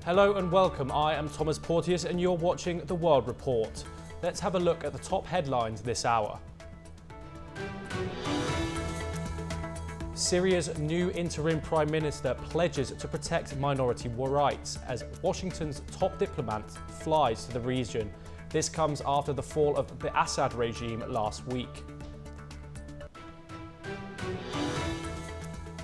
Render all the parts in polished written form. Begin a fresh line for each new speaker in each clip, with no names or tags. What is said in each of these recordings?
Hello and welcome. I am Thomas Porteus and you're watching The World Report. Let's have a look at the top headlines this hour. Syria's new interim Prime Minister pledges to protect minority rights as Washington's top diplomat flies to the region. This comes after the fall of the Assad regime last week.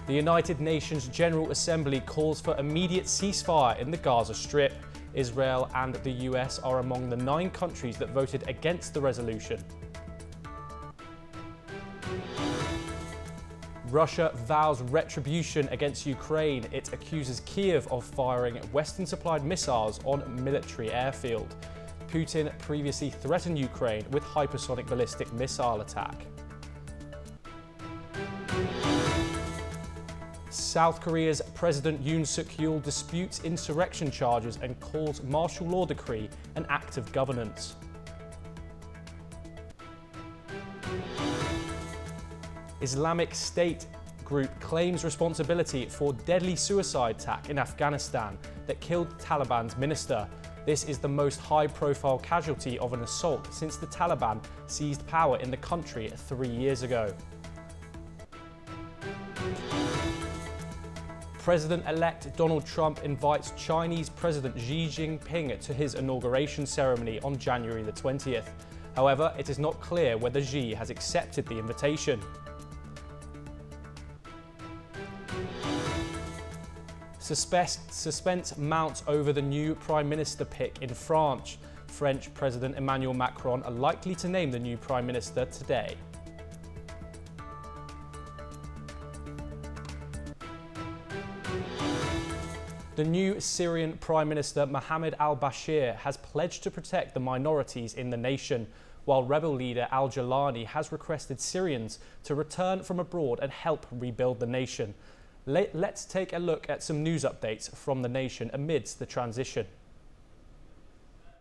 The United Nations General Assembly calls for immediate ceasefire in the Gaza Strip. Israel and the US are among the 9 countries that voted against the resolution. Russia vows retribution against Ukraine. It accuses Kiev of firing Western-supplied missiles on military airfield. Putin previously threatened Ukraine with hypersonic ballistic missile attack. South Korea's President Yoon disputes insurrection charges and calls martial law decree an act of governance. Islamic State group claims responsibility for deadly suicide attack in Afghanistan that killed Taliban's minister. This is the most high-profile casualty of an assault since the Taliban seized power in the country 3 years ago. President-elect Donald Trump invites Chinese President Xi Jinping to his inauguration ceremony on January the 20th. However, it is not clear whether Xi has accepted the invitation. Suspense mounts over the new Prime Minister pick in France. French President Emmanuel Macron are likely to name the new Prime Minister today. The new Syrian Prime Minister Mohammed al-Bashir has pledged to protect the minorities in the nation, while rebel leader Jolani has requested Syrians to return from abroad and help rebuild the nation. Let's take a look at some news updates from the nation amidst the transition.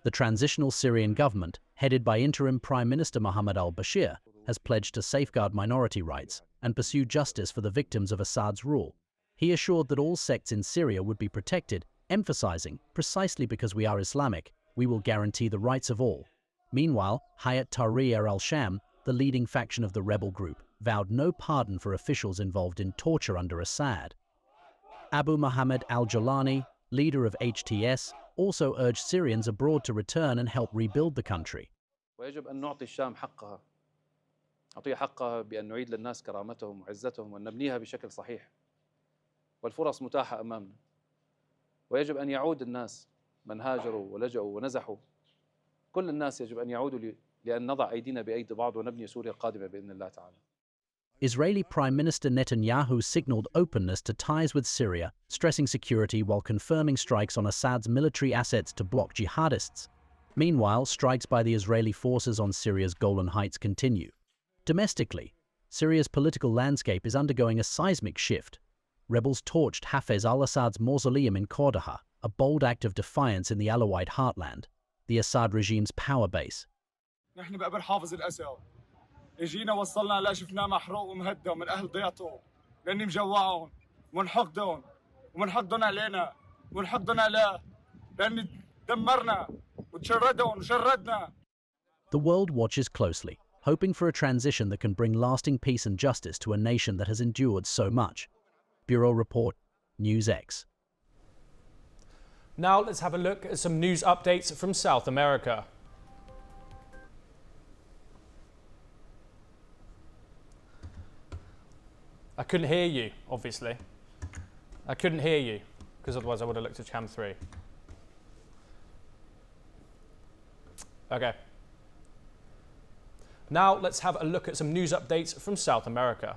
The transitional Syrian government, headed by interim Prime Minister Mohammed al-Bashir, has pledged to safeguard minority rights and pursue justice for the victims of Assad's rule. He assured that all sects in Syria would be protected, emphasizing, precisely because we are Islamic, we will guarantee the rights of all. Meanwhile, Hayat Tahrir al-Sham, the leading faction of the rebel group, vowed no pardon for officials involved in torture under Assad. Abu Muhammad al-Jolani, leader of HTS, also urged Syrians abroad to return and help rebuild the country.
ويجب أن نعطي الشام حقها. نعطيها حقها بأن نعيد للناس كرامتهم وعزتهم ونبنيها بشكل صحيح. والفرص متاحة أمامنا. ويجب أن يعود الناس من هاجروا ولجأوا ونزحوا. كل الناس يجب أن يعودوا لأن نضع أيدينا بأيدي بعض ونبني سوريا القادمة بإذن الله تعالى.
Israeli Prime Minister Netanyahu signaled openness to ties with Syria, stressing security while confirming strikes on Assad's military assets to block jihadists. Meanwhile, strikes by the Israeli forces on Syria's Golan Heights continue. Domestically, Syria's political landscape is undergoing a seismic shift. Rebels torched Hafez al-Assad's mausoleum in Cordoha, a bold act of defiance in the Alawite heartland, the Assad regime's power base.
نحن بقبر حافظ الأسد. اجينا وصلنا لا شفناه محروق ومهدم من أهل ضيعته لأني مجوعهم ومنحقدهم علينا ومنحقدهم عليه لأني دمرنا وتشردهم وشردنا.
The world watches closely, hoping for a transition that can bring lasting peace and justice to a nation that has endured so much. Bureau Report, NewsX.
Now let's have a look at some news updates from South America. I couldn't hear you, obviously. I couldn't hear you, because otherwise I would have looked at cam 3. Okay. Now let's have a look at some news updates from South America.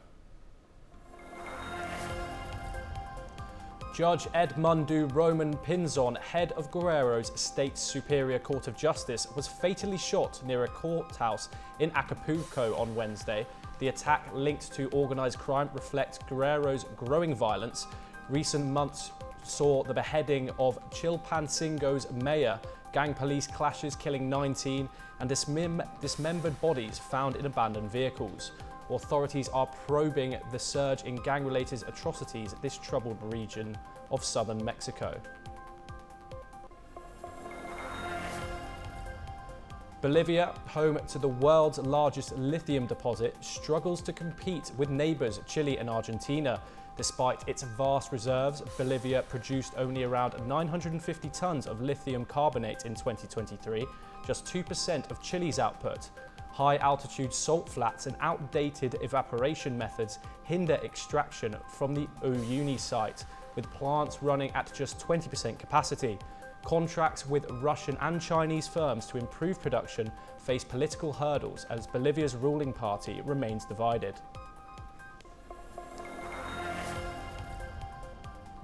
Judge Edmundo Roman Pinzon, head of Guerrero's State Superior Court of Justice, was fatally shot near a courthouse in Acapulco on Wednesday. The attack linked to organized crime reflects Guerrero's growing violence. Recent months saw the beheading of Chilpancingo's mayor, gang police clashes killing 19, and dismembered bodies found in abandoned vehicles. Authorities are probing the surge in gang-related atrocities in this troubled region of southern Mexico. Bolivia, home to the world's largest lithium deposit, struggles to compete with neighbours Chile and Argentina. Despite its vast reserves, Bolivia produced only around 950 tonnes of lithium carbonate in 2023, just 2% of Chile's output. High-altitude salt flats and outdated evaporation methods hinder extraction from the Uyuni site, with plants running at just 20% capacity. Contracts with Russian and Chinese firms to improve production face political hurdles as Bolivia's ruling party remains divided.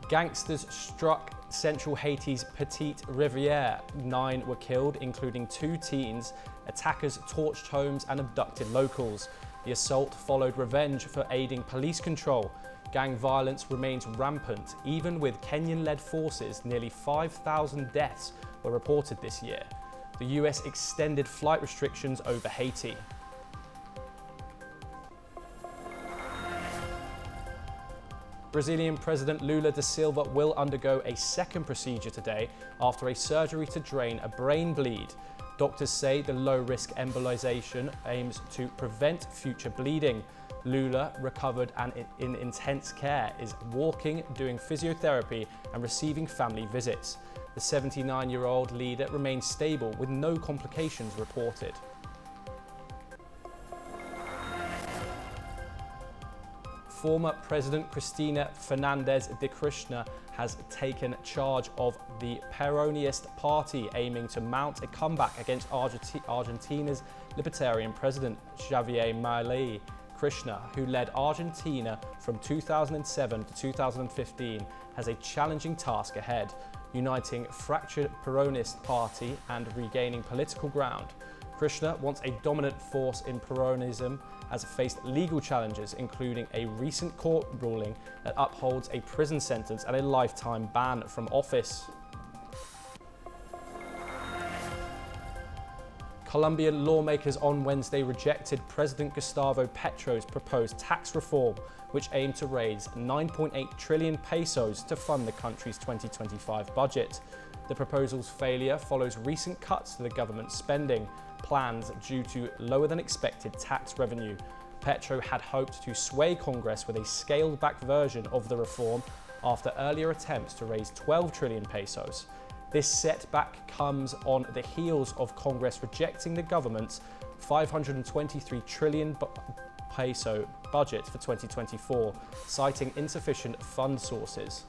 Gangsters struck central Haiti's Petite Riviere. 9 were killed, including 2 teens. Attackers torched homes and abducted locals. The assault followed revenge for aiding police control. Gang violence remains rampant. Even with Kenyan-led forces, nearly 5,000 deaths were reported this year. The US extended flight restrictions over Haiti. Brazilian President Lula da Silva will undergo a second procedure today after a surgery to drain a brain bleed. Doctors say the low-risk embolization aims to prevent future bleeding. Lula, recovered and in intense care, is walking, doing physiotherapy and receiving family visits. The 79-year-old leader remains stable with no complications reported. Former President Cristina Fernandez de Kirchner has taken charge of the Peronist party, aiming to mount a comeback against Argentina's Libertarian President Javier Milei. Kirchner, who led Argentina from 2007 to 2015, has a challenging task ahead, uniting fractured Peronist party and regaining political ground. Kirchner, once a dominant force in Peronism, has faced legal challenges, including a recent court ruling that upholds a prison sentence and a lifetime ban from office. Colombian lawmakers on Wednesday rejected President Gustavo Petro's proposed tax reform, which aimed to raise 9.8 trillion pesos to fund the country's 2025 budget. The proposal's failure follows recent cuts to the government's spending plans due to lower than expected tax revenue. Petro had hoped to sway Congress with a scaled-back version of the reform after earlier attempts to raise 12 trillion pesos. This setback comes on the heels of Congress rejecting the government's 523 trillion peso budget for 2024, citing insufficient fund sources.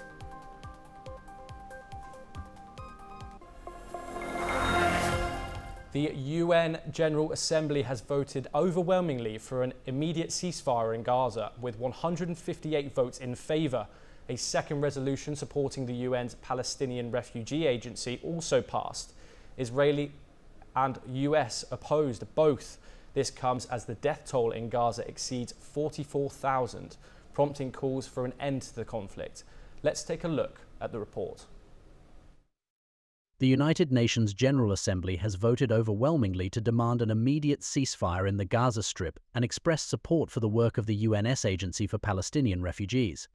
The UN General Assembly has voted overwhelmingly for an immediate ceasefire in Gaza, with 158 votes in favour. A second resolution supporting the UN's Palestinian Refugee Agency also passed. Israeli and US opposed both. This comes as the death toll in Gaza exceeds 44,000, prompting calls for an end to the conflict. Let's take a look at the report.
The United Nations General Assembly has voted overwhelmingly to demand an immediate ceasefire in the Gaza Strip and expressed support for the work of the UN's Agency for Palestinian Refugees.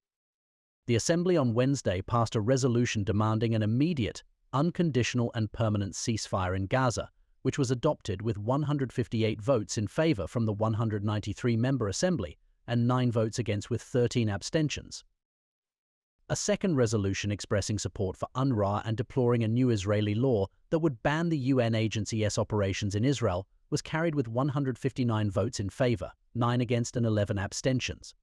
The Assembly on Wednesday passed a resolution demanding an immediate, unconditional and permanent ceasefire in Gaza, which was adopted with 158 votes in favour from the 193-member Assembly and 9 votes against with 13 abstentions. A second resolution expressing support for UNRWA and deploring a new Israeli law that would ban the UN agency's operations in Israel was carried with 159 votes in favour, 9 against and 11 abstentions.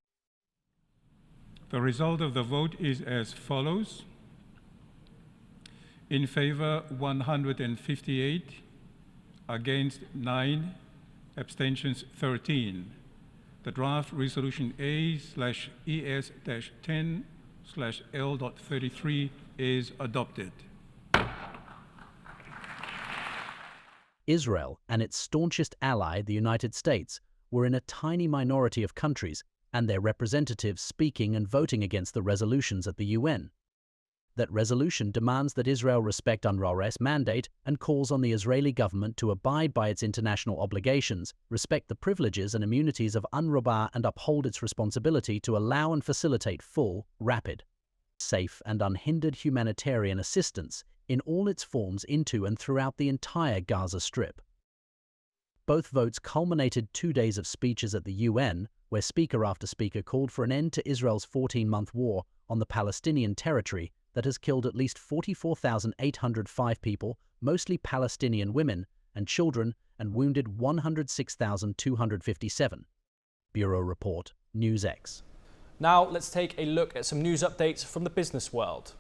The result of the vote is as follows. In favour 158, against 9, abstentions 13. The draft resolution A/ES-10/L.33 is adopted.
Israel and its staunchest ally, the United States, were in a tiny minority of countries and their representatives speaking and voting against the resolutions at the UN. That resolution demands that Israel respect UNRWA's mandate and calls on the Israeli government to abide by its international obligations, respect the privileges and immunities of UNRWA and uphold its responsibility to allow and facilitate full, rapid, safe and unhindered humanitarian assistance in all its forms into and throughout the entire Gaza Strip. Both votes culminated 2 days of speeches at the UN, where speaker after speaker called for an end to Israel's 14-month war on the Palestinian territory that has killed at least 44,805 people, mostly Palestinian women and children, and wounded 106,257. Bureau Report, NewsX.
Now let's take a look at some news updates from the business world.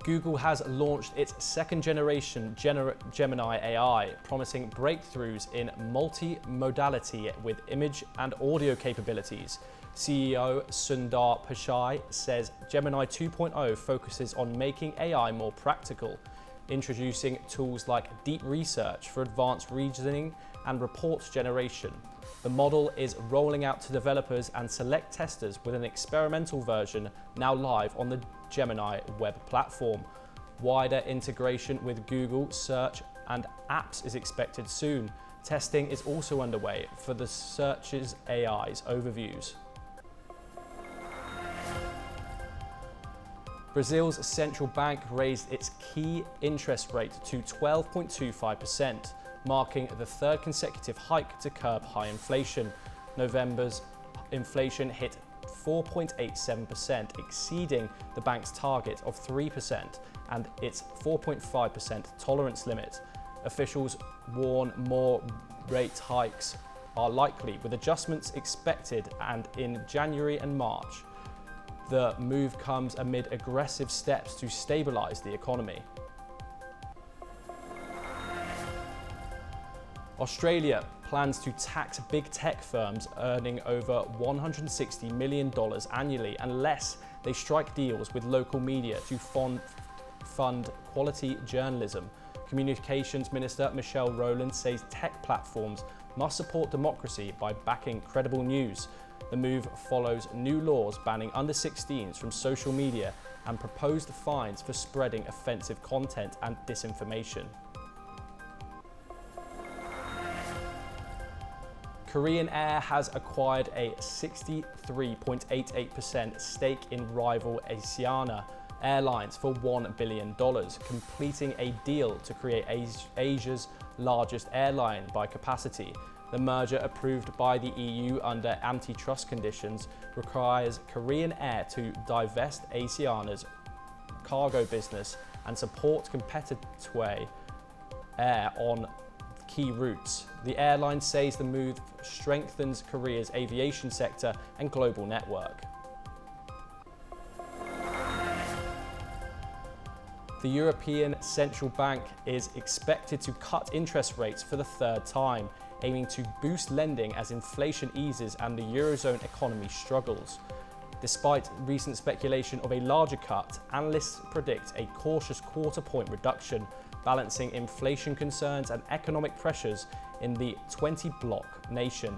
Google has launched its second-generation Gemini AI, promising breakthroughs in multimodality with image and audio capabilities. CEO Sundar Pichai says Gemini 2.0 focuses on making AI more practical, introducing tools like deep research for advanced reasoning and reports generation. The model is rolling out to developers and select testers with an experimental version now live on the Gemini web platform. Wider integration with Google Search and apps is expected soon. Testing is also underway for the Search's AI's overviews. Brazil's central bank raised its key interest rate to 12.25%, marking the third consecutive hike to curb high inflation. November's inflation hit 4.87%, exceeding the bank's target of 3% and its 4.5% tolerance limit. Officials warn more rate hikes are likely, with adjustments expected and in January and March. The move comes amid aggressive steps to stabilize the economy. Australia plans to tax big tech firms earning over $160 million annually unless they strike deals with local media to fund quality journalism. Communications Minister Michelle Rowland says tech platforms must support democracy by backing credible news. The move follows new laws banning under-16s from social media and proposed fines for spreading offensive content and disinformation. Korean Air has acquired a 63.88% stake in rival Asiana Airlines for $1 billion, completing a deal to create Asia's largest airline by capacity. The merger, approved by the EU under antitrust conditions, requires Korean Air to divest Asiana's cargo business and support competitor Air on key routes. The airline says the move strengthens Korea's aviation sector and global network. The European Central Bank is expected to cut interest rates for the third time, aiming to boost lending as inflation eases and the Eurozone economy struggles. Despite recent speculation of a larger cut, analysts predict a cautious quarter-point reduction, balancing inflation concerns and economic pressures in the 20-bloc nation.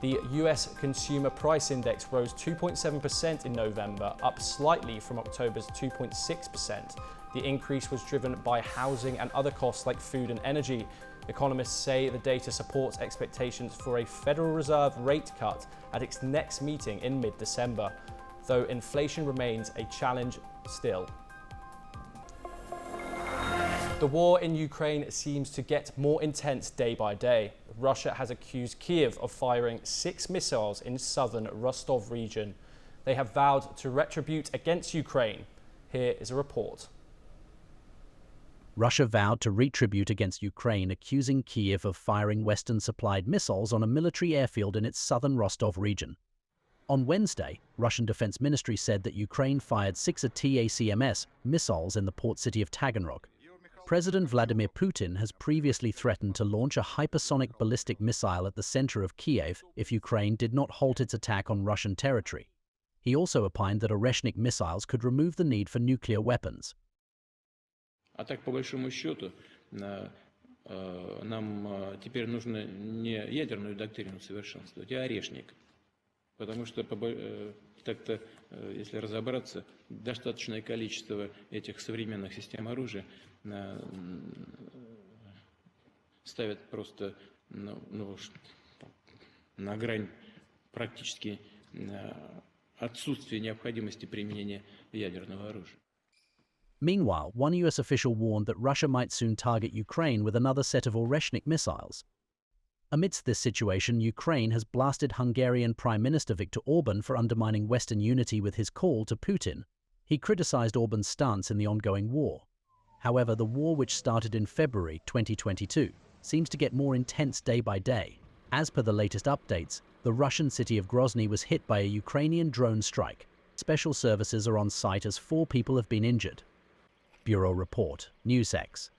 The US Consumer Price Index rose 2.7% in November, up slightly from October's 2.6%. The increase was driven by housing and other costs like food and energy. Economists say the data supports expectations for a Federal Reserve rate cut at its next meeting in mid-December, though inflation remains a challenge still. The war in Ukraine seems to get more intense day by day. Russia has accused Kyiv of firing 6 missiles in southern Rostov region. They have vowed to retribute against Ukraine. Here is a report.
Russia vowed to retribute against Ukraine, accusing Kyiv of firing Western-supplied missiles on a military airfield in its southern Rostov region. On Wednesday, Russian Defense Ministry said that Ukraine fired 6 ATACMS missiles in the port city of Taganrog. President Vladimir Putin has previously threatened to launch a hypersonic ballistic missile at the center of Kyiv if Ukraine did not halt its attack on Russian territory. He also opined that Oreshnik missiles could remove the need for nuclear weapons.
А так, по большому счету, нам теперь нужно не ядерную доктрину совершенствовать, а орешник. Потому что, так-то, если разобраться, достаточное количество этих современных систем оружия ставят просто на грань практически отсутствие необходимости применения ядерного оружия.
Meanwhile, one US official warned that Russia might soon target Ukraine with another set of Oreshnik missiles. Amidst this situation, Ukraine has blasted Hungarian Prime Minister Viktor Orban for undermining Western unity with his call to Putin. He criticized Orban's stance in the ongoing war. However, the war, which started in February 2022, seems to get more intense day by day. As per the latest updates, the Russian city of Grozny was hit by a Ukrainian drone strike. Special services are on site as 4 people have been injured. Bureau Report, NewsX.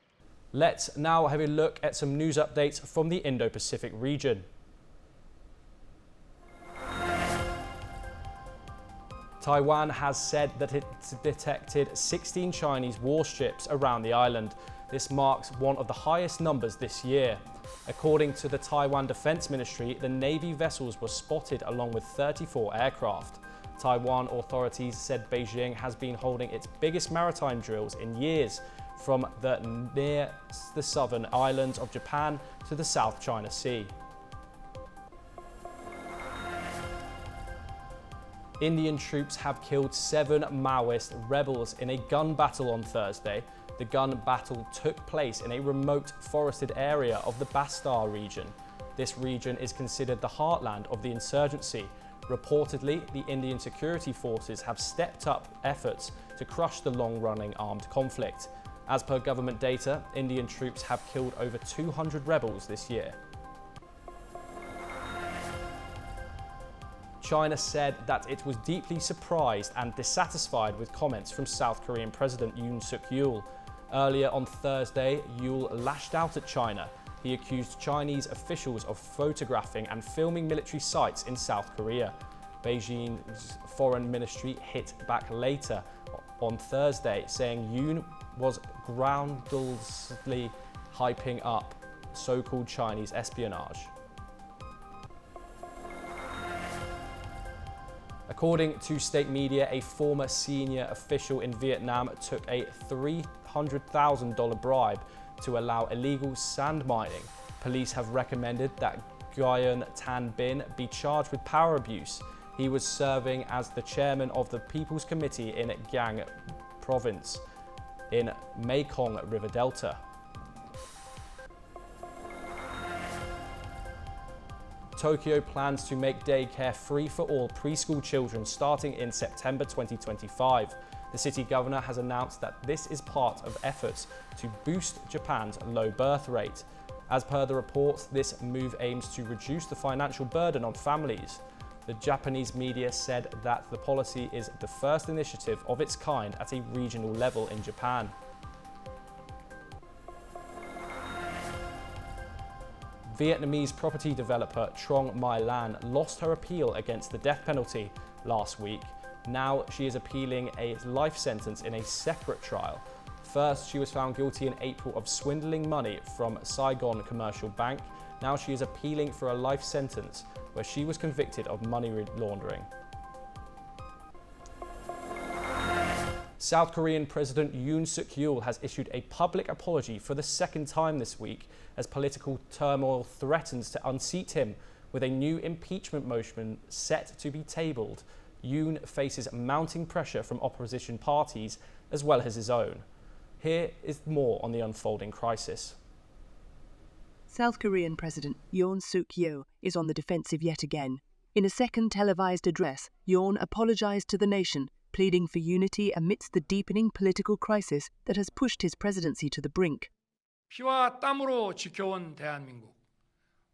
Let's now have a look at some news updates from the Indo-Pacific region. Taiwan has said that it's detected 16 Chinese warships around the island. This marks one of the highest numbers this year. According to the Taiwan Defense Ministry, the Navy vessels were spotted along with 34 aircraft. Taiwan authorities said Beijing has been holding its biggest maritime drills in years, from near the southern islands of Japan to the South China Sea. Indian troops have killed 7 Maoist rebels in a gun battle on Thursday. The gun battle took place in a remote forested area of the Bastar region. This region is considered the heartland of the insurgency. Reportedly, the Indian security forces have stepped up efforts to crush the long-running armed conflict. As per government data, Indian troops have killed over 200 rebels this year. China said that it was deeply surprised and dissatisfied with comments from South Korean President Yoon Suk-yeol. Earlier on Thursday, Yeol lashed out at China. He accused Chinese officials of photographing and filming military sites in South Korea. Beijing's foreign ministry hit back later on Thursday, saying Yoon was groundlessly hyping up so-called Chinese espionage. According to state media, a former senior official in Vietnam took a $300,000 bribe to allow illegal sand mining. Police have recommended that Nguyen Tan Binh be charged with power abuse. He was serving as the chairman of the People's Committee in Gang Province in Mekong River Delta. Tokyo plans to make daycare free for all preschool children starting in September 2025. The city governor has announced that this is part of efforts to boost Japan's low birth rate. As per the report, this move aims to reduce the financial burden on families. The Japanese media said that the policy is the first initiative of its kind at a regional level in Japan. Vietnamese property developer Trong My Lan lost her appeal against the death penalty last week. Now she is appealing a life sentence in a separate trial. First, she was found guilty in April of swindling money from Saigon Commercial Bank. Now she is appealing for a life sentence where she was convicted of money laundering. South Korean President Yoon Suk-yeol has issued a public apology for the second time this week as political turmoil threatens to unseat him with a new impeachment motion set to be tabled. Yoon faces mounting pressure from opposition parties as well as his own. Here is more on the unfolding crisis.
South Korean President Yoon Suk-yeol is on the defensive yet again. In a second televised address, Yoon apologized to the nation, pleading for unity amidst the deepening political crisis that has pushed his presidency to the brink.
피와 땀으로 지켜온 대한민국,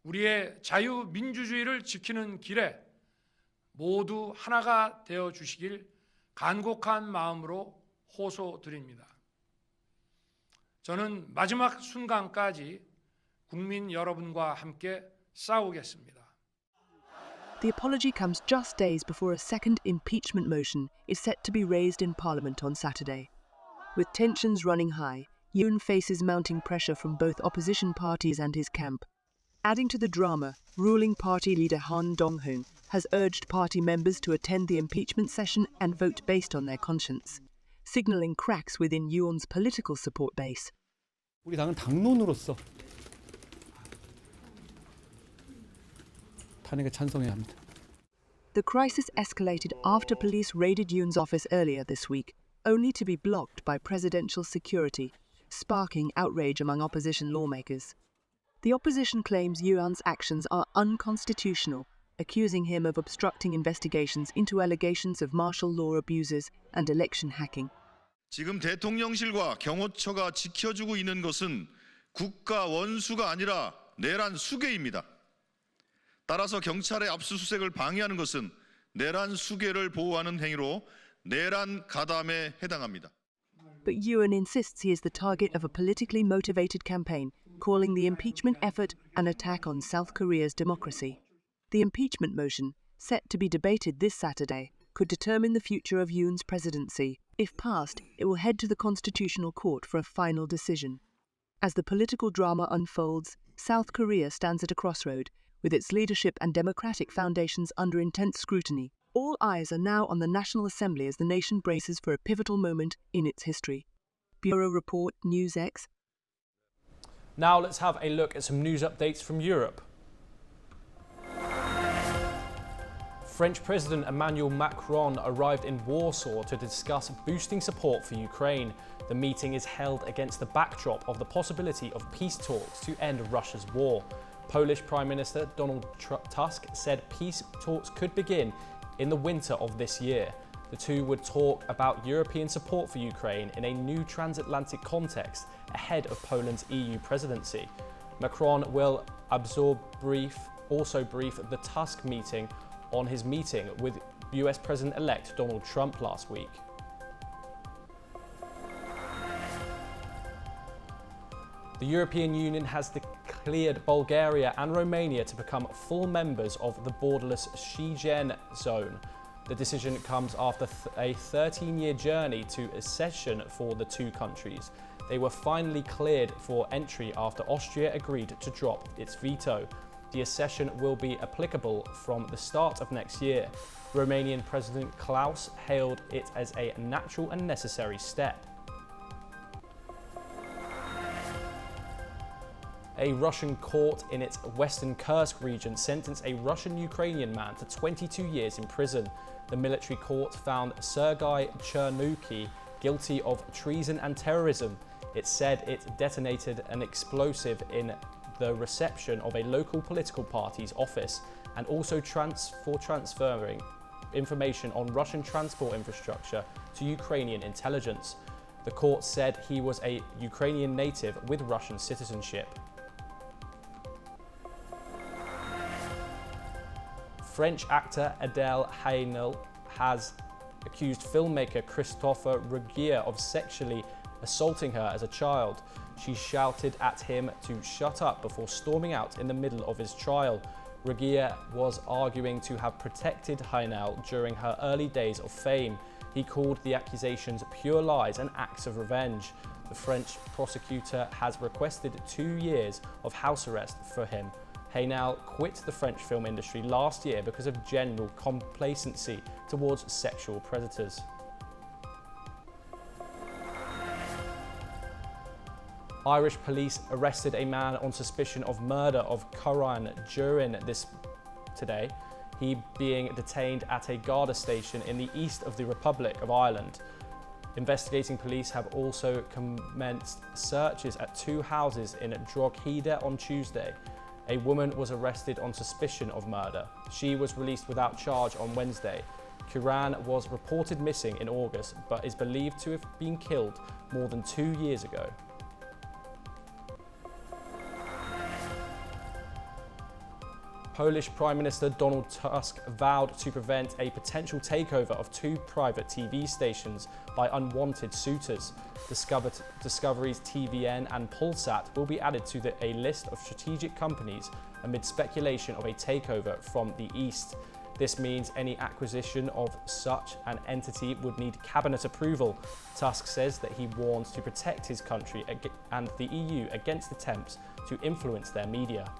우리의 자유민주주의를 지키는 길에 모두 하나가 되어 주시길 간곡한 마음으로 호소드립니다. 저는 마지막 순간까지 국민 여러분과 함께 싸우겠습니다.
The apology comes just days before a second impeachment motion is set to be raised in Parliament on Saturday. With tensions running high, Yoon faces mounting pressure from both opposition parties and his camp. Adding to the drama, ruling party leader Han Dong-hoon has urged party members to attend the impeachment session and vote based on their conscience, signalling cracks within Yoon's political support base.
우리 당은 당론으로서 탄핵에 찬성해야 합니다.
The crisis escalated after police raided Yoon's office earlier this week, only to be blocked by presidential security, sparking outrage among opposition lawmakers. The opposition claims Yoon's actions are unconstitutional, accusing him of obstructing investigations into allegations of martial law abuses and election hacking.
지금 대통령실과 경호처가 지켜주고 있는 것은 국가 원수가 아니라 내란 수괴입니다. 따라서 경찰의 압수수색을 방해하는 것은 내란 수괴를 보호하는 행위로 내란 가담에 해당합니다.
But Yoon insists he is the target of a politically motivated campaign, calling the impeachment effort an attack on South Korea's democracy. The impeachment motion, set to be debated this Saturday, could determine the future of Yoon's presidency. If passed, it will head to the Constitutional Court for a final decision. As the political drama unfolds, South Korea stands at a crossroad, with its leadership and democratic foundations under intense scrutiny. All eyes are now on the National Assembly as the nation braces for a pivotal moment in its history. Bureau Report, NewsX.
Now let's have a look at some news updates from Europe. French President Emmanuel Macron arrived in Warsaw to discuss boosting support for Ukraine. The meeting is held against the backdrop of the possibility of peace talks to end Russia's war. Polish Prime Minister Donald Tusk said peace talks could begin in the winter of this year. The two would talk about European support for Ukraine in a new transatlantic context ahead of Poland's EU presidency. Macron will also brief the Tusk meeting on his meeting with US President-elect Donald Trump last week. The European Union has cleared Bulgaria and Romania to become full members of the borderless Schengen zone. The decision comes after a 13-year journey to accession for the two countries. They were finally cleared for entry after Austria agreed to drop its veto. The accession will be applicable from the start of next year. Romanian President Klaus hailed it as a natural and necessary step. A Russian court in its western Kursk region sentenced a Russian-Ukrainian man to 22 years in prison. The military court found Sergei Chernuky guilty of treason and terrorism. It said it detonated an explosive in the reception of a local political party's office and also transferring information on Russian transport infrastructure to Ukrainian intelligence. The court said he was a Ukrainian native with Russian citizenship. French actor Adèle Haenel has accused filmmaker Christopher Regier of sexually assaulting her as a child. She shouted at him to shut up before storming out in the middle of his trial. Regier was arguing to have protected Haenel during her early days of fame. He called the accusations pure lies and acts of revenge. The French prosecutor has requested 2 years of house arrest for him. Haenel quit the French film industry last year because of general complacency towards sexual predators. Irish police arrested a man on suspicion of murder of Coran during today, he being detained at a Garda station in the east of the Republic of Ireland. Investigating police have also commenced searches at 2 houses in Drogheda on Tuesday. A woman was arrested on suspicion of murder. She was released without charge on Wednesday. Coran was reported missing in August, but is believed to have been killed more than 2 years ago. Polish Prime Minister Donald Tusk vowed to prevent a potential takeover of 2 private TV stations by unwanted suitors. Discovery's TVN and Polsat will be added to a list of strategic companies amid speculation of a takeover from the East. This means any acquisition of such an entity would need cabinet approval. Tusk says that he warns to protect his country and the EU against attempts to influence their media.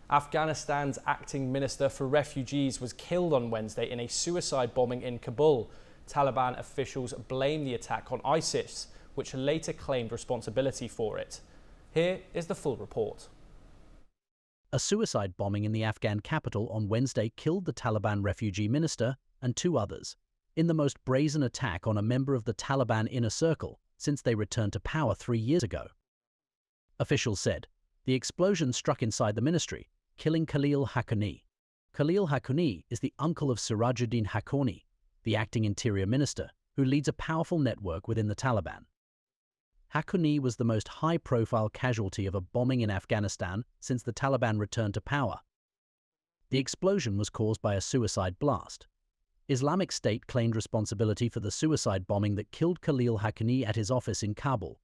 Afghanistan's acting minister for refugees was killed on Wednesday in a suicide bombing in Kabul. Taliban officials blame the attack on ISIS, which later claimed responsibility for it. Here is the full report.
A suicide bombing in the Afghan capital on Wednesday killed the Taliban refugee minister and 2 others, in the most brazen attack on a member of the Taliban inner circle since they returned to power 3 years ago. Officials said the explosion struck inside the ministry, killing Khalil Haqqani. Khalil Haqqani is the uncle of Sirajuddin Haqqani, the acting interior minister, who leads a powerful network within the Taliban. Haqqani was the most high-profile casualty of a bombing in Afghanistan since the Taliban returned to power. The explosion was caused by a suicide blast. Islamic State claimed responsibility for the suicide bombing that killed Khalil Haqqani at his office in Kabul.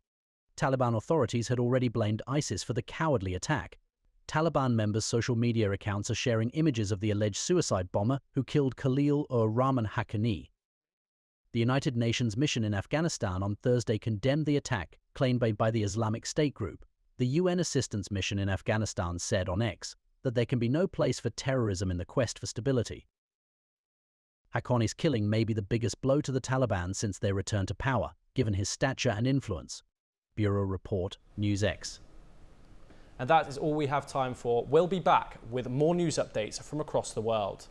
Taliban authorities had already blamed ISIS for the cowardly attack. Taliban members' social media accounts are sharing images of the alleged suicide bomber who killed Khalil-ur-Rahman Haqqani. The United Nations mission in Afghanistan on Thursday condemned the attack claimed by the Islamic State group. The UN assistance mission in Afghanistan said on X that there can be no place for terrorism in the quest for stability. Haqqani's killing may be the biggest blow to the Taliban since their return to power, given his stature and influence. Bureau Report, NewsX.
And that is all we have time for. We'll be back with more news updates from across the world.